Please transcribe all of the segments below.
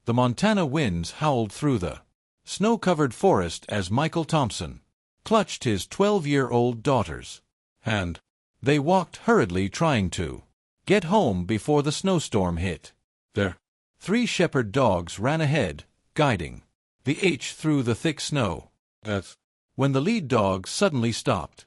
The Montana winds howled through the snow-covered forest as Michael Thompson clutched his 12-year-old daughter's hand. They walked hurriedly, trying to get home before the snowstorm hit. Their 3 shepherd dogs ran ahead, guiding the H through the thick snow. That's when the lead dog suddenly stopped.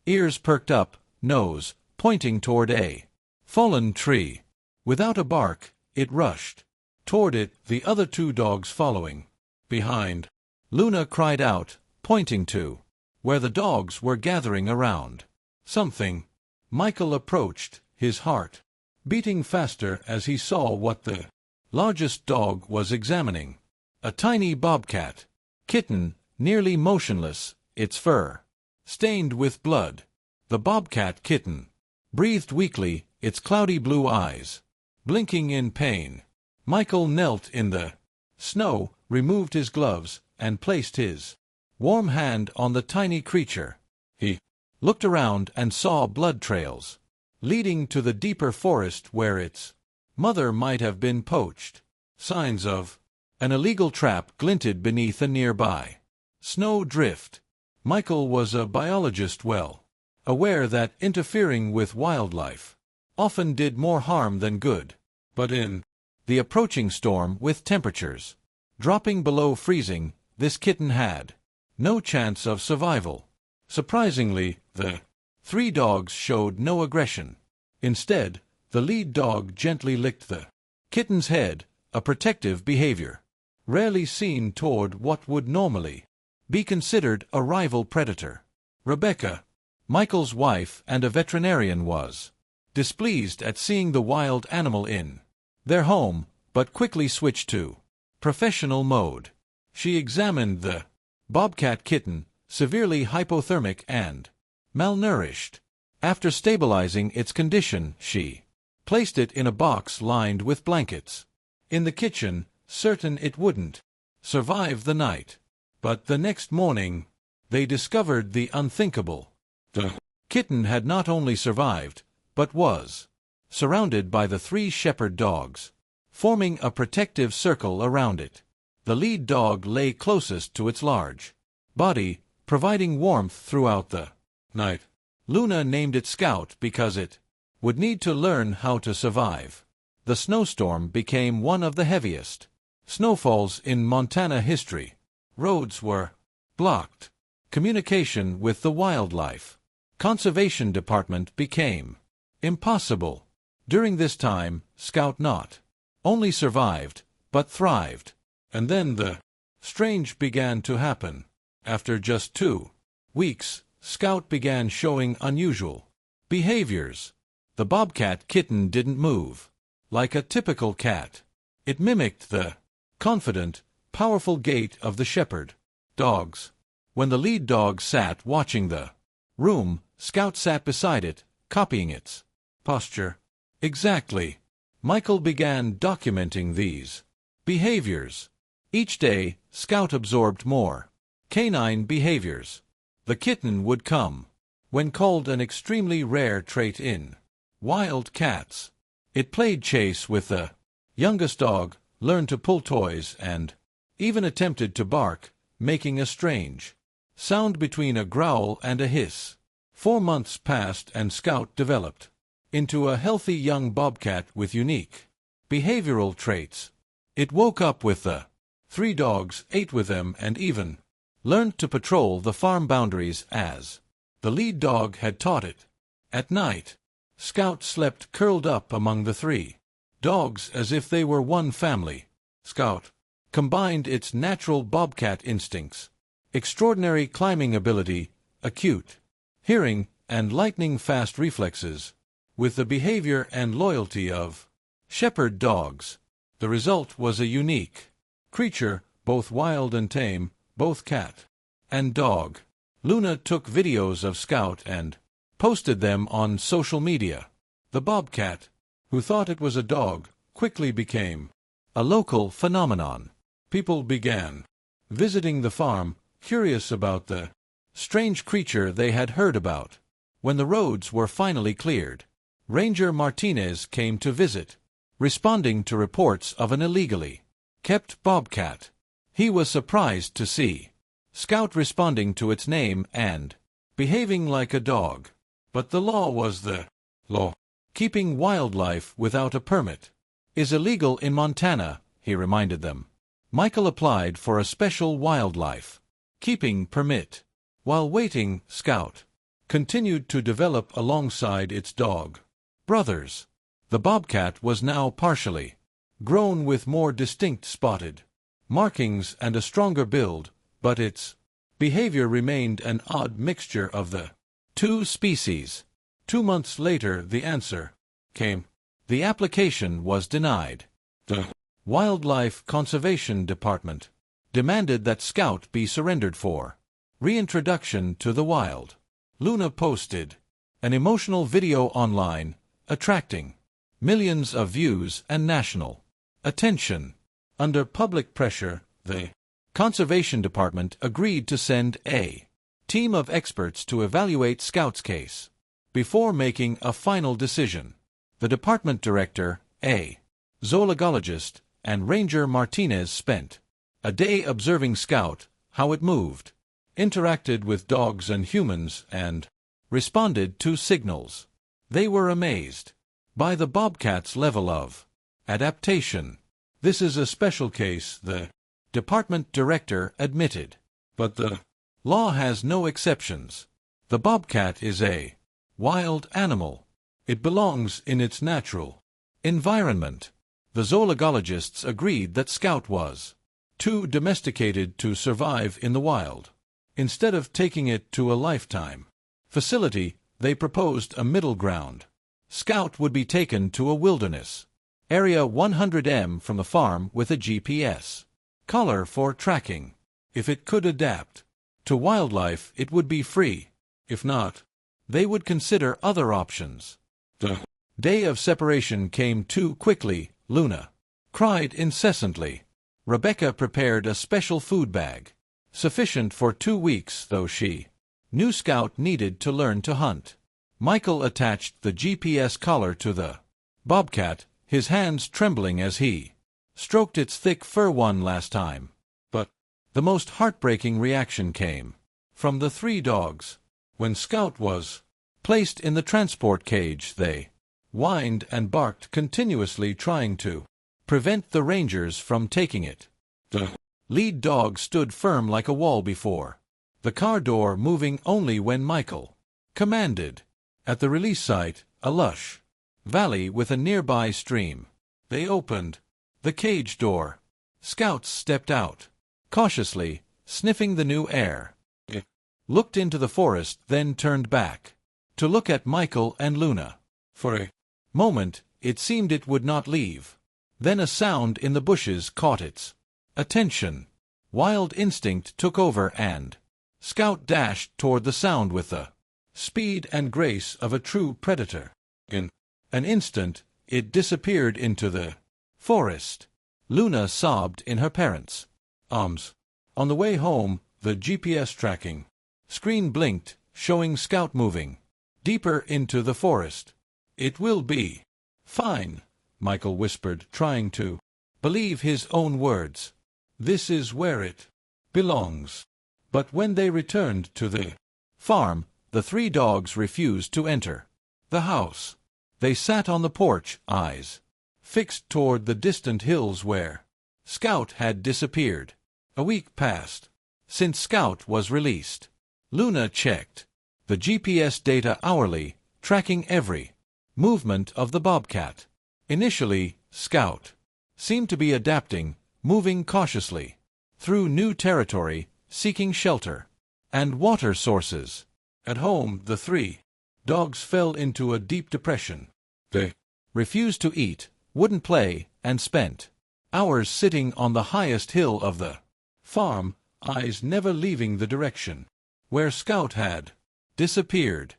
Ears perked up, nose pointing toward a fallen tree. Without a bark, it rushed toward it, the other 2 dogs following behind. Luna cried out, pointing to where the dogs were gathering around something. Michael approached, his heart beating faster as he saw what the largest dog was examining. A tiny bobcat kitten, nearly motionless, its fur stained with blood. The bobcat kitten breathed weakly, its cloudy blue eyes blinking in pain. Michael knelt in the snow, removed his gloves, and placed his warm hand on the tiny creature. He looked around and saw blood trails leading to the deeper forest where its mother might have been poached. Signs of an illegal trap glinted beneath a nearby snow drift. Michael was a biologist, well aware that interfering with wildlife often did more harm than good. But in the approaching storm, with temperatures dropping below freezing, this kitten had no chance of survival. Surprisingly, the 3 dogs showed no aggression. Instead, the lead dog gently licked the kitten's head, a protective behavior rarely seen toward what would normally be considered a rival predator. Rebecca, Michael's wife and a veterinarian, was displeased at seeing the wild animal in their home, but quickly switched to professional mode. She examined the bobcat kitten, severely hypothermic and malnourished. After stabilizing its condition, she placed it in a box lined with blankets in the kitchen, certain it wouldn't survive the night. But the next morning, they discovered the unthinkable. The kitten had not only survived, but was surrounded by the 3 shepherd dogs, forming a protective circle around it. The lead dog lay closest to its large body, providing warmth throughout the night. Luna named it Scout because it would need to learn how to survive. The snowstorm became one of the heaviest snowfalls in Montana history. Roads were blocked. Communication with the wildlife conservation department became impossible. During this time, Scout not only survived, but thrived. And then the strange began to happen. After just 2 weeks, Scout began showing unusual behaviors. The bobcat kitten didn't move like a typical cat. It mimicked the confident, powerful gait of the shepherd dogs. When the lead dog sat watching the room, Scout sat beside it, copying its posture exactly. Michael began documenting these behaviors. Each day, Scout absorbed more canine behaviors. The kitten would come when called, an extremely rare trait in wild cats. It played chase with the youngest dog, learned to pull toys, and even attempted to bark, making a strange sound between a growl and a hiss. 4 months passed and Scout developed into a healthy young bobcat with unique behavioral traits. It woke up with the 3 dogs, ate with them, and even learned to patrol the farm boundaries as the lead dog had taught it. At night, Scout slept curled up among the 3 dogs as if they were one family. Scout combined its natural bobcat instincts, extraordinary climbing ability, acute hearing, and lightning-fast reflexes, with the behavior and loyalty of shepherd dogs. The result was a unique creature, both wild and tame, both cat and dog. Luna took videos of Scout and posted them on social media. The bobcat, who thought it was a dog, quickly became a local phenomenon. People began visiting the farm, curious about the strange creature they had heard about. When the roads were finally cleared, Ranger Martinez came to visit, responding to reports of an illegally kept Bobcat. He was surprised to see Scout responding to its name and behaving like a dog. But the law was the law. Keeping wildlife without a permit is illegal in Montana, he reminded them. Michael applied for a special wildlife keeping permit. While waiting, Scout continued to develop alongside its dog brothers. The Bobcat was now partially grown with more distinct spotted markings and a stronger build, but its behavior remained an odd mixture of the two species. 2 months later the answer came. The application was denied. The Wildlife Conservation Department demanded that Scout be surrendered for reintroduction to the wild. Luna posted an emotional video online, attracting millions of views and national attention. Under public pressure, the Conservation Department agreed to send a team of experts to evaluate Scout's case before making a final decision. The department director, a zoologist, and Ranger Martinez spent a day observing Scout, how it moved, interacted with dogs and humans, and responded to signals. They were amazed by the Bobcat's level of adaptation. This is a special case, the department director admitted. But the law has no exceptions. The Bobcat is a wild animal. It belongs in its natural environment. The zoologists agreed that Scout was too domesticated to survive in the wild. Instead of taking it to a lifetime facility, they proposed a middle ground. Scout would be taken to a wilderness area 100 m from the farm with a GPS collar for tracking. If it could adapt to wildlife, it would be free. If not, they would consider other options. The day of separation came too quickly. Luna cried incessantly. Rebecca prepared a special food bag, sufficient for 2 weeks, though she knew Scout needed to learn to hunt. Michael attached the GPS collar to the Bobcat, his hands trembling as he stroked its thick fur one last time. But the most heartbreaking reaction came from the 3 dogs. When Scout was placed in the transport cage, they whined and barked continuously, trying to prevent the rangers from taking it. The lead dog stood firm like a wall before the car door, moving only when Michael commanded. At the release site, a lush valley with a nearby stream, they opened the cage door. Scout stepped out, cautiously, sniffing the new air. It looked into the forest, then turned back to look at Michael and Luna. For a moment, it seemed it would not leave. Then a sound in the bushes caught its attention. Wild instinct took over, and Scout dashed toward the sound with the speed and grace of a true predator. In an instant, it disappeared into the forest. Luna sobbed in her parents' arms. On the way home, the GPS tracking screen blinked, showing Scout moving deeper into the forest. "It will be fine," Michael whispered, trying to believe his own words. "This is where it belongs." But when they returned to the farm, the 3 dogs refused to enter the house. They sat on the porch, eyes fixed toward the distant hills where Scout had disappeared. A week passed since Scout was released. Luna checked the GPS data hourly, tracking every movement of the Bobcat. Initially, Scout seemed to be adapting, moving cautiously through new territory, seeking shelter and water sources. At home, the 3 dogs fell into a deep depression. They refused to eat, wouldn't play, and spent hours sitting on the highest hill of the farm, eyes never leaving the direction where Scout had disappeared.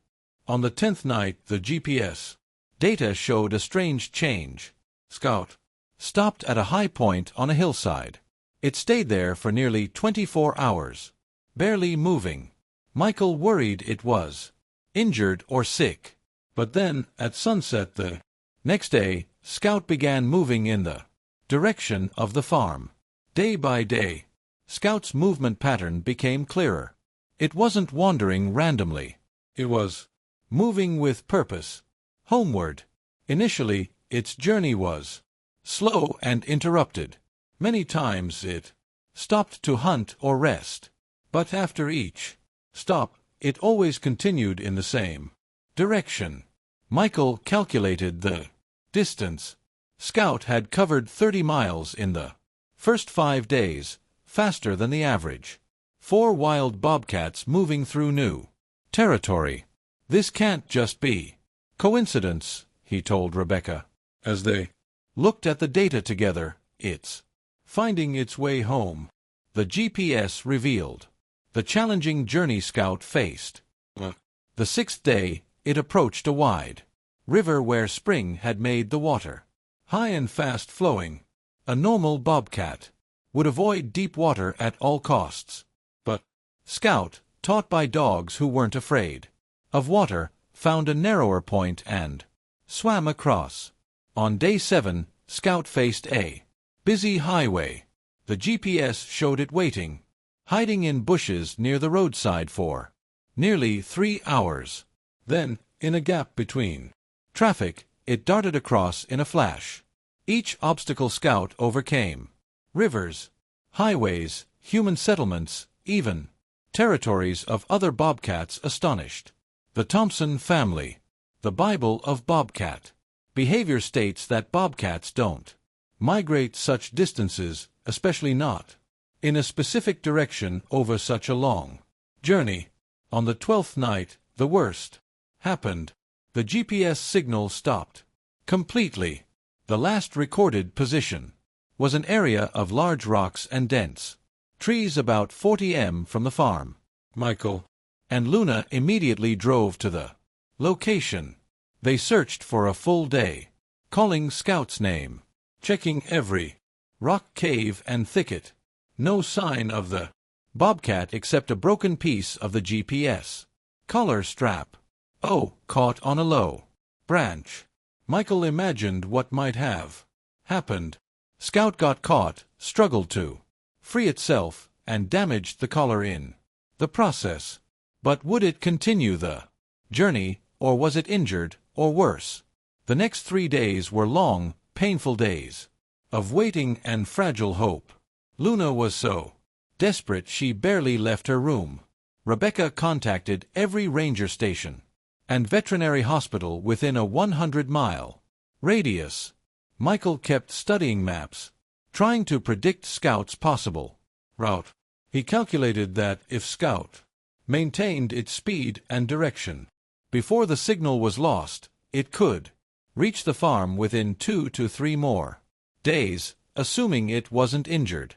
On the 10th night, the GPS data showed a strange change. Scout stopped at a high point on a hillside. It stayed there for nearly 24 hours, barely moving. Michael worried it was injured or sick. But then, at sunset the next day, Scout began moving in the direction of the farm. Day by day, Scout's movement pattern became clearer. It wasn't wandering randomly. It was moving with purpose, homeward. Initially, its journey was slow and interrupted. Many times it stopped to hunt or rest. But after each stop, it always continued in the same direction. Michael calculated the distance. Scout had covered 30 miles in the first 5 days, faster than the average. 4 wild bobcats moving through new territory. This can't just be coincidence, he told Rebecca. As they looked at the data together, it's finding its way home. The GPS revealed the challenging journey Scout faced. The 6th day, it approached a wide river where spring had made the water high and fast-flowing. A normal bobcat would avoid deep water at all costs. But Scout, taught by dogs who weren't afraid of water, found a narrower point and swam across. On day 7, Scout faced a busy highway. The GPS showed it waiting, hiding in bushes near the roadside for nearly 3 hours. Then, in a gap between traffic, it darted across in a flash. Each obstacle Scout overcame. Rivers, highways, human settlements, even territories of other bobcats astonished. The Thompson family. The Bible of Bobcat. Behavior states that bobcats don't migrate such distances, especially not in a specific direction over such a long journey. On the 12th night, the worst happened. The GPS signal stopped completely. The last recorded position was an area of large rocks and dense trees about 40 m from the farm. Michael and Luna immediately drove to the location. They searched for a full day, calling Scout's name, checking every rock cave and thicket. No sign of the bobcat except a broken piece of the GPS collar strap. Oh, caught on a low branch. Michael imagined what might have happened. Scout got caught, struggled to free itself, and damaged the collar in the process. But would it continue the journey, or was it injured, or worse? The next 3 days were long, painful days of waiting and fragile hope. Luna was so desperate she barely left her room. Rebecca contacted every ranger station and veterinary hospital within a 100-mile radius. Michael kept studying maps, trying to predict Scout's possible route. He calculated that if Scout maintained its speed and direction before the signal was lost, it could reach the farm within 2 to 3 more days, assuming it wasn't injured.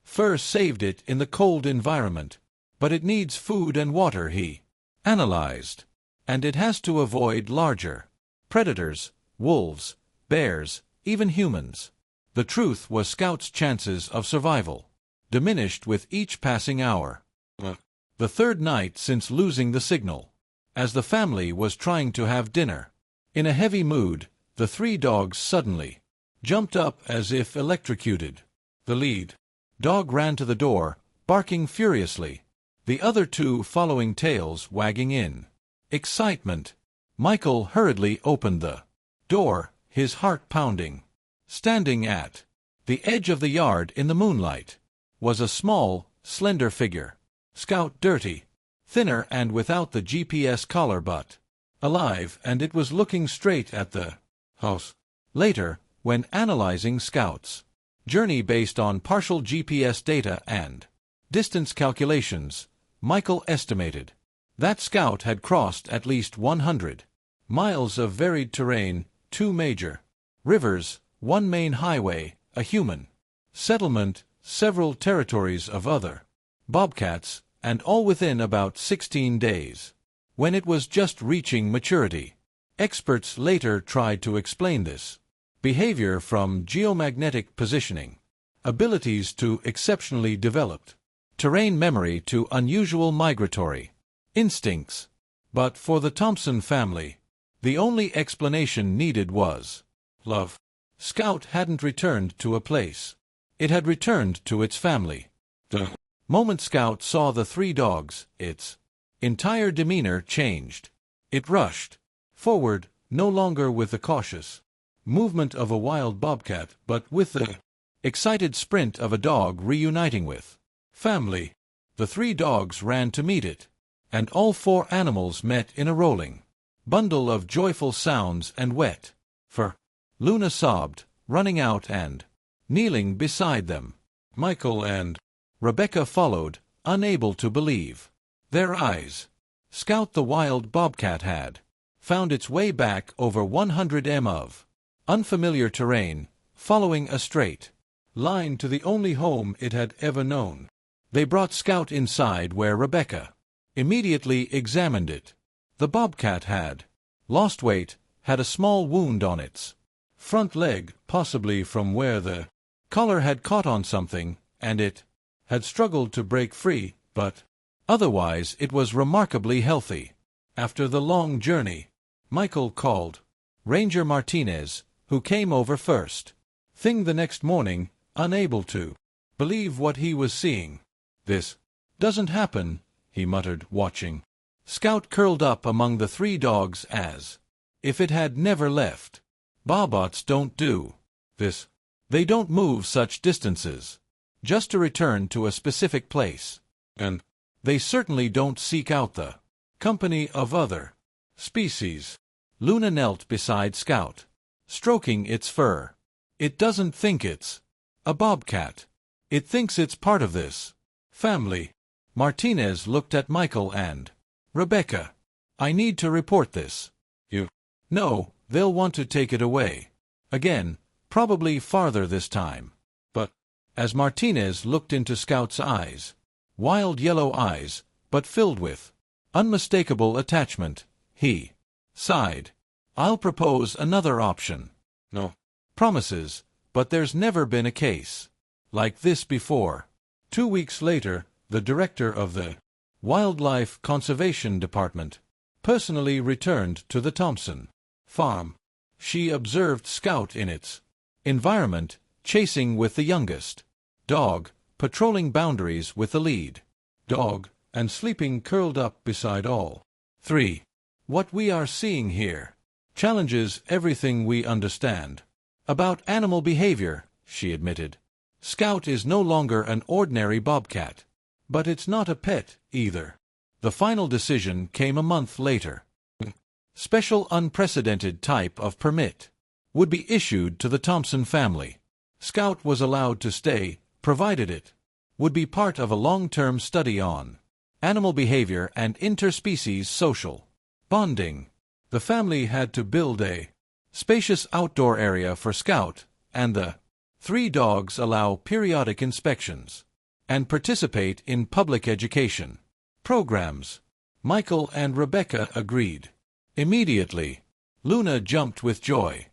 Fur saved it in the cold environment, but it needs food and water, he analyzed. And it has to avoid larger predators, wolves, bears, even humans. The truth was Scout's chances of survival diminished with each passing hour. The 3rd night since losing the signal. As the family was trying to have dinner, in a heavy mood, the 3 dogs suddenly jumped up as if electrocuted. The lead dog ran to the door, barking furiously, the other 2 following, tails wagging in excitement. Michael hurriedly opened the door, his heart pounding. Standing at the edge of the yard in the moonlight was a small, slender figure. Scout, dirty, thinner and without the GPS collar, but alive, and it was looking straight at the house. Later, when analyzing Scout's journey based on partial GPS data and distance calculations, Michael estimated that Scout had crossed at least 100 miles of varied terrain, 2 major rivers, 1 main highway, a human settlement, several territories of other bobcats, and all within about 16 days. When it was just reaching maturity. Experts later tried to explain this behavior from geomagnetic positioning, abilities to exceptionally developed terrain memory to unusual migratory instincts. But for the Thompson family, the only explanation needed was love. Scout hadn't returned to a place It had returned to its family. The moment Scout saw the three dogs, its entire demeanor changed. It rushed forward, no longer with the cautious movement of a wild bobcat, but with the excited sprint of a dog reuniting with family. The three dogs ran to meet it, and all four animals met in a rolling bundle of joyful sounds and wet fur. Luna sobbed, running out and kneeling beside them. Michael and Rebecca followed, unable to believe their eyes. Scout the wild bobcat had found its way back over 100 m of unfamiliar terrain, following a straight line to the only home it had ever known. They brought Scout inside where Rebecca immediately examined it. The bobcat had lost weight, had a small wound on its front leg, possibly from where the collar had caught on something, and it had struggled to break free, but otherwise it was remarkably healthy. After the long journey, Michael called Ranger Martinez, who came over first thing the next morning, unable to believe what he was seeing. "This doesn't happen," he muttered, watching Scout curled up among the three dogs as if it had never left. "Bobots don't do this. They don't move such distances just to return to a specific place. And they certainly don't seek out the company of other species." Luna knelt beside Scout, stroking its fur. "It doesn't think it's a bobcat. It thinks it's part of this family." Martinez looked at Michael and Rebecca. "I need to report this." "You know, they'll want to take it away again, probably farther this time." But as Martinez looked into Scout's eyes, wild yellow eyes, but filled with unmistakable attachment, he sighed. "I'll propose another option. No promises, but there's never been a case like this before." 2 weeks later, the director of the Wildlife Conservation Department personally returned to the Thompson farm. She observed Scout in its environment, chasing with the youngest dog, patrolling boundaries with the lead dog, and sleeping curled up beside all three. "What we are seeing here challenges everything we understand about animal behavior," she admitted. "Scout is no longer an ordinary bobcat, but it's not a pet either." The final decision came a month later. Special unprecedented type of permit would be issued to the Thompson family. Scout was allowed to stay, provided it would be part of a long-term study on animal behavior and interspecies social bonding. The family had to build a spacious outdoor area for Scout, and the three dogs allow periodic inspections and participate in public education programs. Michael and Rebecca agreed immediately. Luna jumped with joy.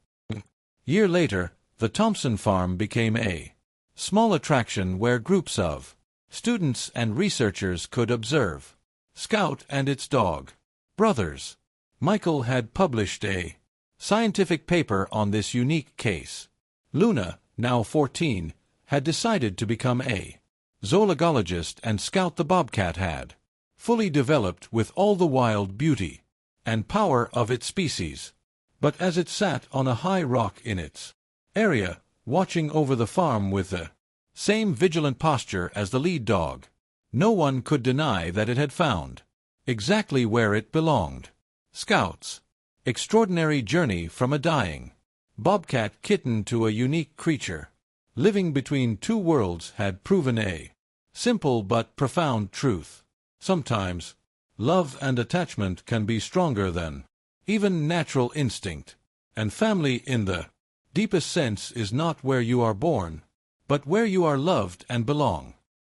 Year later, the Thompson farm became a small attraction where groups of students and researchers could observe Scout and its dog brothers. Michael had published a scientific paper on this unique case. Luna, now 14, had decided to become a zoologist, and Scout the bobcat had fully developed with all the wild beauty and power of its species. But as it sat on a high rock in its area, watching over the farm with the same vigilant posture as the lead dog, no one could deny that it had found exactly where it belonged. Scout's extraordinary journey from a dying bobcat kitten to a unique creature living between two worlds had proven a simple but profound truth. Sometimes, love and attachment can be stronger than even natural instinct, and family in the deepest sense is not where you are born, but where you are loved and belong.